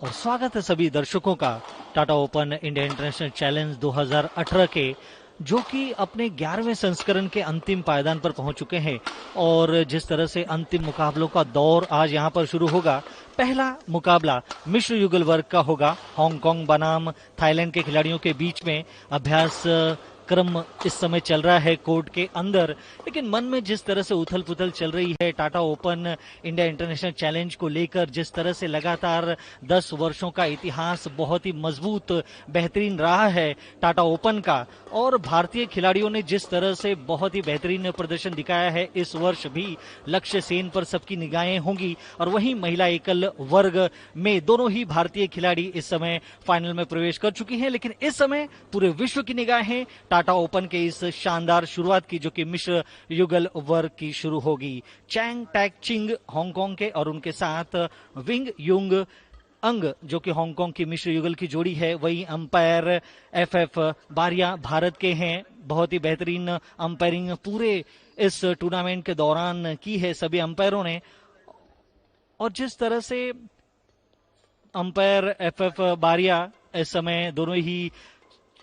और स्वागत है सभी दर्शकों का Tata open India international challenge 2018 के, जो कि अपने 11वें संस्करण के अंतिम पायदान पर पहुंच चुके हैं। और जिस तरह से अंतिम मुकाबलों का दौर आज यहां पर शुरू होगा, पहला मुकाबला मिश्र युगल वर्ग का होगा। हांगकांग बनाम थाईलैंड के खिलाड़ियों के बीच में अभ्यास क्रम इस समय चल रहा है कोर्ट के अंदर, लेकिन मन में जिस तरह से उथल पुथल चल रही है Tata open India international challenge को लेकर, जिस तरह से लगातार 10 वर्षों का इतिहास बहुत ही मजबूत बेहतरीन रहा है टाटा ओपन का, और भारतीय खिलाड़ियों ने जिस तरह से बहुत ही बेहतरीन प्रदर्शन दिखाया है, इस वर्ष भी लक्ष्य सेन पर सबकी निगाहें होंगी। और वहीं महिला एकल वर्ग में दोनों ही भारतीय खिलाड़ी इस समय फाइनल में प्रवेश कर चुकी हैं, लेकिन इस समय पूरे विश्व की निगाहें टाटा ओपन के इस शानदार शुरुआत की, जो कि मिश्र युगल वर्ग की शुरू होगी। चैंग टैक चिंग हांगकांग के और उनके साथ विंग युंग अंग, जो कि हांगकांग की मिश्र युगल की जोड़ी है। वही अंपायर एफएफ बारिया भारत के हैं। बहुत ही बेहतरीन अंपायरिंग पूरे इस टूर्नामेंट के दौरान की है सभी अंपायरों ने। और जिस तरह से अंपायर एफएफ बारिया इस समय दोनों ही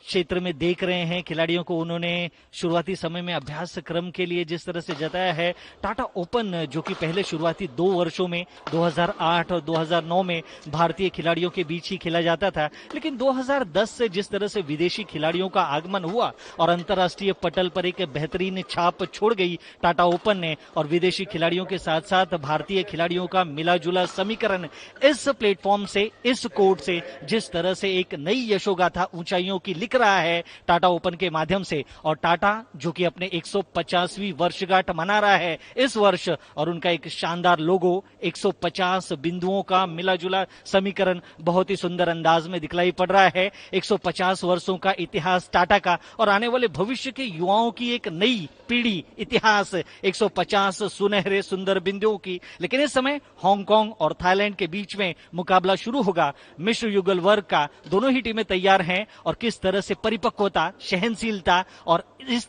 क्षेत्र में देख रहे हैं खिलाड़ियों को, उन्होंने शुरुआती समय में अभ्यास क्रम के लिए जिस तरह से जताया है, टाटा ओपन जो कि पहले शुरुआती 2 वर्षों में 2008 और 2009 में भारतीय खिलाड़ियों के बीच ही खेला जाता था, लेकिन 2010 से जिस तरह से विदेशी खिलाड़ियों का आगमन हुआ और अंतर्राष्ट्रीय पटल पर एक बेहतरीन छाप छोड़ गई टाटा ओपन ने, और विदेशी खिलाड़ियों के साथ साथ भारतीय खिलाड़ियों का मिला जुला समीकरण इस प्लेटफॉर्म से, इस कोर्ट से जिस तरह से एक नई यशोगाथा ऊंचाइयों की लिख रहा है टाटा ओपन के माध्यम से। और टाटा जो कि अपने 150वीं वर्षगांठ मना रहा है इस वर्ष, और उनका एक शानदार लोगो 150 बिंदुओं का मिला जुला समीकरण बहुत ही सुंदर अंदाज में दिखलाई पड़ रहा है। 150 वर्षों का इतिहास टाटा का, और आने वाले भविष्य के युवाओं की एक नई पीढ़ी, इतिहास 150 सुनहरे सुंदर बिंदुओं की। लेकिन इस समय हांगकांग और थाईलैंड के बीच में मुकाबला शुरू होगा मिश्र युगल वर्ग का। दोनों ही टीमें तैयार हैं, और किस तरह से परिपक्वता, सहनशीलता और इस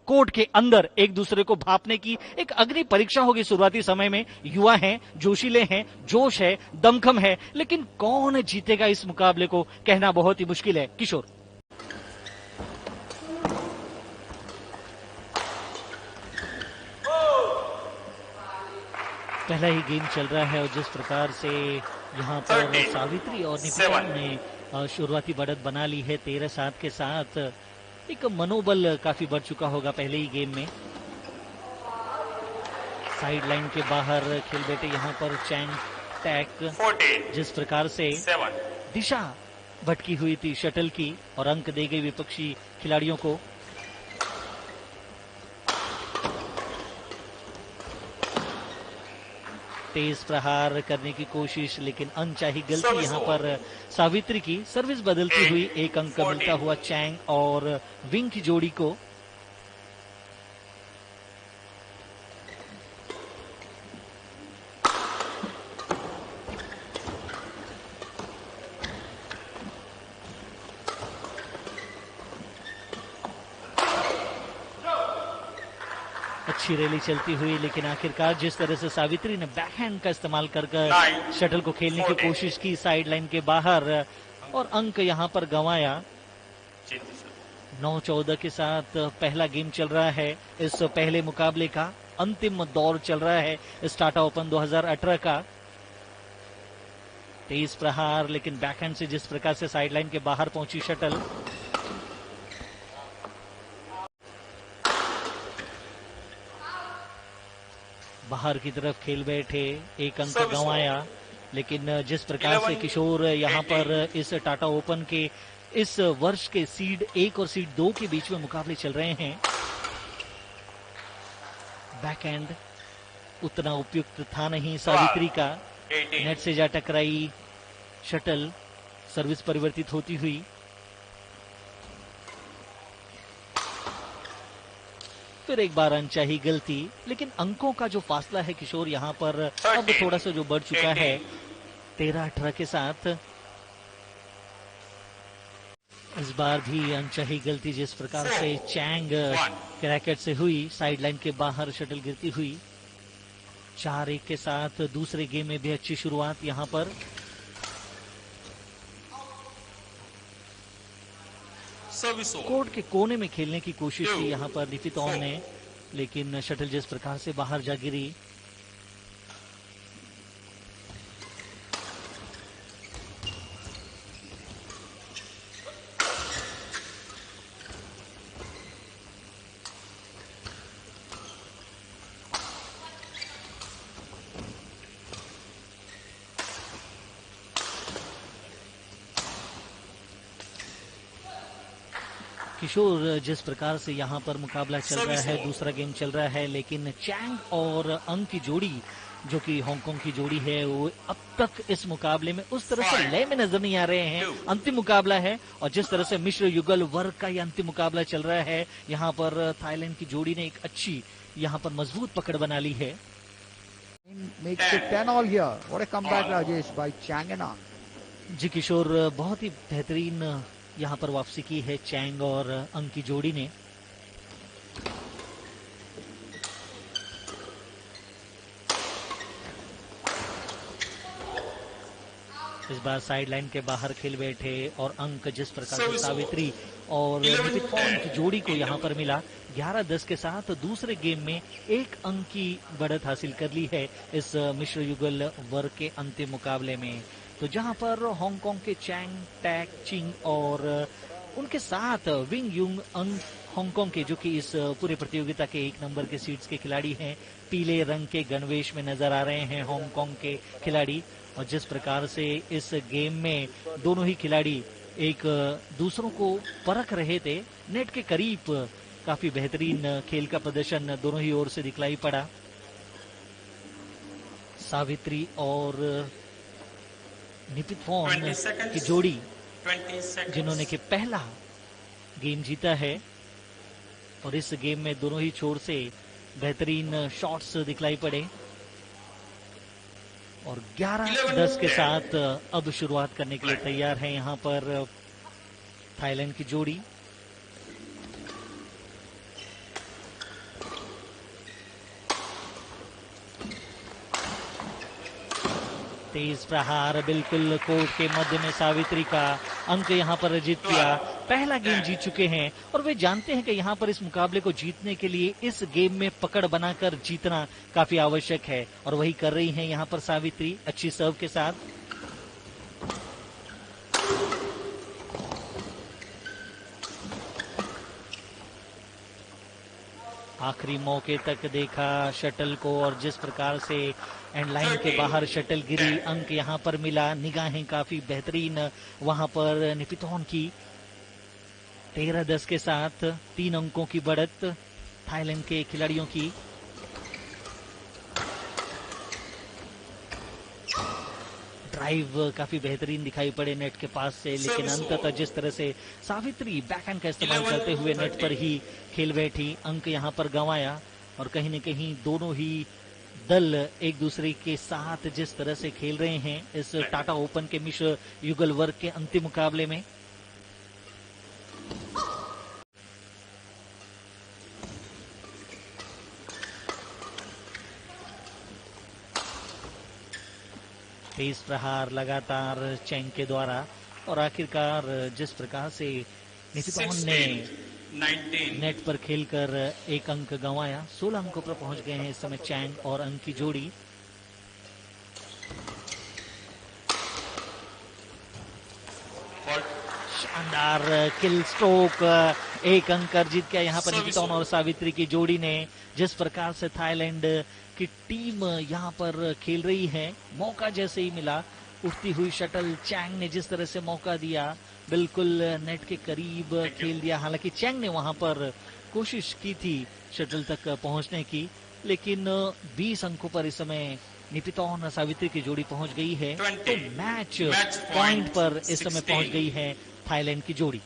कोर्ट के अंदर एक दूसरे को भापने की एक अग्नि परीक्षा होगी शुरुआती समय में। युवा हैं, जोशीले हैं, जोश है, दमखम है, लेकिन कौन जीतेगा इस मुकाबले को कहना बहुत ही मुश्किल है। किशोर, पहला ही गेम चल रहा है, और जिस प्रकार से यहाँ पर सावित्री और निकिता ने शुरुआती बढ़त बना ली है 13-7 के साथ, एक मनोबल काफी बढ़ चुका होगा पहले ही गेम में। साइड लाइन के बाहर खेल बैठे यहाँ पर चैंग टैक, जिस प्रकार से दिशा भटकी हुई थी शटल की और अंक दे गई विपक्षी खिलाड़ियों को। तेज प्रहार करने की कोशिश, लेकिन अनचाही गलती यहाँ पर सावित्री की। सर्विस बदलती हुई एक अंक मिलता हुआ चैंग और विंग की जोड़ी को। अच्छी रैली चलती हुई, लेकिन आखिरकार जिस तरह से सावित्री ने बैकहैंड का इस्तेमाल कर शटल को खेलने की कोशिश की साइड लाइन के बाहर, और अंक यहां पर गंवाया। 9-14 के साथ पहला गेम चल रहा है। इस पहले मुकाबले का अंतिम दौर चल रहा है इस टाटा ओपन 2018 का। तेज प्रहार, लेकिन बैकहैंड से जिस प्रकार से साइड लाइन के बाहर पहुंची शटल, बाहर की तरफ खेल बैठे, एक अंक गंवाया। लेकिन जिस प्रकार से किशोर यहाँ पर इस टाटा ओपन के इस वर्ष के सीड 1 और सीड 2 के बीच में मुकाबले चल रहे हैं, बैकएंड उतना उपयुक्त था नहीं सावित्री का। नेट से जा टकराई शटल, सर्विस परिवर्तित होती हुई। फिर एक बार अनचाही गलती, लेकिन अंकों का जो फासला है किशोर यहाँ पर अब थोड़ा सा जो बढ़ चुका है 13-18 के साथ। इस बार भी अनचाही गलती जिस प्रकार से चैंग के रैकेट से हुई, साइड लाइन के बाहर शटल गिरती हुई। 4-1 के साथ दूसरे गेम में भी अच्छी शुरुआत यहाँ पर। Service over. कोर्ट के कोने में खेलने की कोशिश की यहाँ पर निपितौन ने, लेकिन शटल जिस प्रकार से बाहर जा गिरी। किशोर, जिस प्रकार से यहाँ पर मुकाबला चल रहा है, दूसरा गेम चल रहा है, लेकिन चैंग और अंक की जोड़ी जो कि हांगकांग की जोड़ी है, वो अब तक इस मुकाबले में उस तरह से लय में नजर नहीं आ रहे हैं। अंतिम मुकाबला है और जिस तरह से मिश्र युगल वर्ग का ये अंतिम मुकाबला चल रहा है, यहाँ पर थाईलैंड की जोड़ी ने एक अच्छी यहाँ पर मजबूत पकड़ बना ली है। जी किशोर, बहुत ही बेहतरीन यहाँ पर वापसी की है चैंग और अंक की जोड़ी ने। इस बार साइड लाइन के बाहर खेल बैठे और अंक जिस प्रकार से सावित्री और निपितौन की जोड़ी को यहाँ पर मिला, 11-10 के साथ दूसरे गेम में एक अंक की बढ़त हासिल कर ली है इस मिश्र युगल वर्ग के अंतिम मुकाबले में। तो जहां पर हांगकांग के चैंग टैक चिंग और उनके साथ विंग युंग अंग हांगकांग के, जो कि इस पूरे प्रतियोगिता के 1 नंबर के सीड्स के खिलाड़ी हैं, पीले रंग के गणवेश में नजर आ रहे हैं हांगकांग के खिलाड़ी। और जिस प्रकार से इस गेम में दोनों ही खिलाड़ी एक दूसरों को परख रहे थे, नेट के करीब काफी बेहतरीन खेल का प्रदर्शन दोनों ही ओर से दिखलाई पड़ा। सावित्री और निपितौन की जोड़ी जिन्होंने कि पहला गेम जीता है, और इस गेम में दोनों ही छोर से बेहतरीन शॉट्स दिखलाई पड़े। और 11-10 के साथ अब शुरुआत करने के लिए तैयार है यहाँ पर थाईलैंड की जोड़ी। तेज प्रहार बिल्कुल कोर्ट के मध्य में, सावित्री का अंक यहाँ पर जीत किया। पहला गेम जीत चुके हैं और वे जानते हैं कि यहाँ पर इस मुकाबले को जीतने के लिए इस गेम में पकड़ बनाकर जीतना काफी आवश्यक है, और वही कर रही हैं यहाँ पर सावित्री अच्छी सर्व के साथ। आखिरी मौके तक देखा शटल को, और जिस प्रकार से एंड लाइन के बाहर शटल गिरी, अंक यहाँ पर मिला। निगाहें काफी बेहतरीन वहां पर निपितौन की। 13-10 के साथ 3 अंकों की बढ़त थाईलैंड के खिलाड़ियों की। ड्राइव काफी बेहतरीन दिखाई पड़े नेट के पास से, लेकिन अंततः जिस तरह से सावित्री बैकहैंड का इस्तेमाल करते हुए नेट पर ही खेल बैठी, अंक यहाँ पर गंवाया। और कहीं न कहीं दोनों ही दल एक दूसरे के साथ जिस तरह से खेल रहे हैं इस टाटा ओपन के मिश्र युगल वर्ग के अंतिम मुकाबले में, तेज प्रहार लगातार चैंग के द्वारा, और आखिरकार जिस प्रकार से निपितौन ने नेट पर खेलकर एक अंक गंवाया, 16 अंकों पर पहुंच गए हैं इस समय चैंग और अंक की जोड़ी। शानदार किल स्ट्रोक, एक अंक जीत गया यहाँ पर निपितौन और सावित्री की जोड़ी ने। जिस प्रकार से थाईलैंड की टीम यहाँ पर खेल रही है, मौका जैसे ही मिला, उठती हुई शटल चैंग ने जिस तरह से मौका दिया, बिल्कुल नेट के करीब खेल दिया। हालांकि चैंग ने वहां पर कोशिश की थी शटल तक पहुंचने की, लेकिन 20 अंकों पर इस समय निपितौन सावित्री की जोड़ी पहुंच गई है। तो मैच पॉइंट पर इस समय पहुंच गई है थाईलैंड की जोड़ी।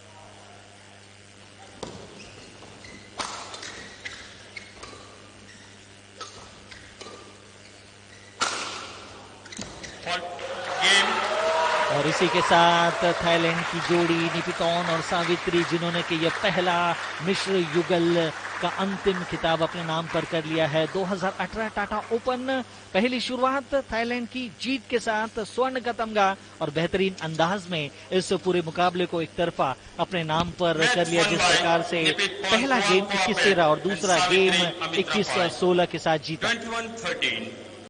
और इसी के साथ थाईलैंड की जोड़ी निपितौन और सावित्री, जिन्होंने कि यह पहला मिश्र युगल का अंतिम खिताब अपने नाम पर कर लिया है। 2018 टाटा ओपन पहली शुरुआत थाईलैंड की जीत के साथ, स्वर्ण का तमगा और बेहतरीन अंदाज में इस पूरे मुकाबले को एक तरफा अपने नाम पर कर लिया। जिस प्रकार से पहला गेम 21-13 और दूसरा गेम 21-16 के साथ जीता।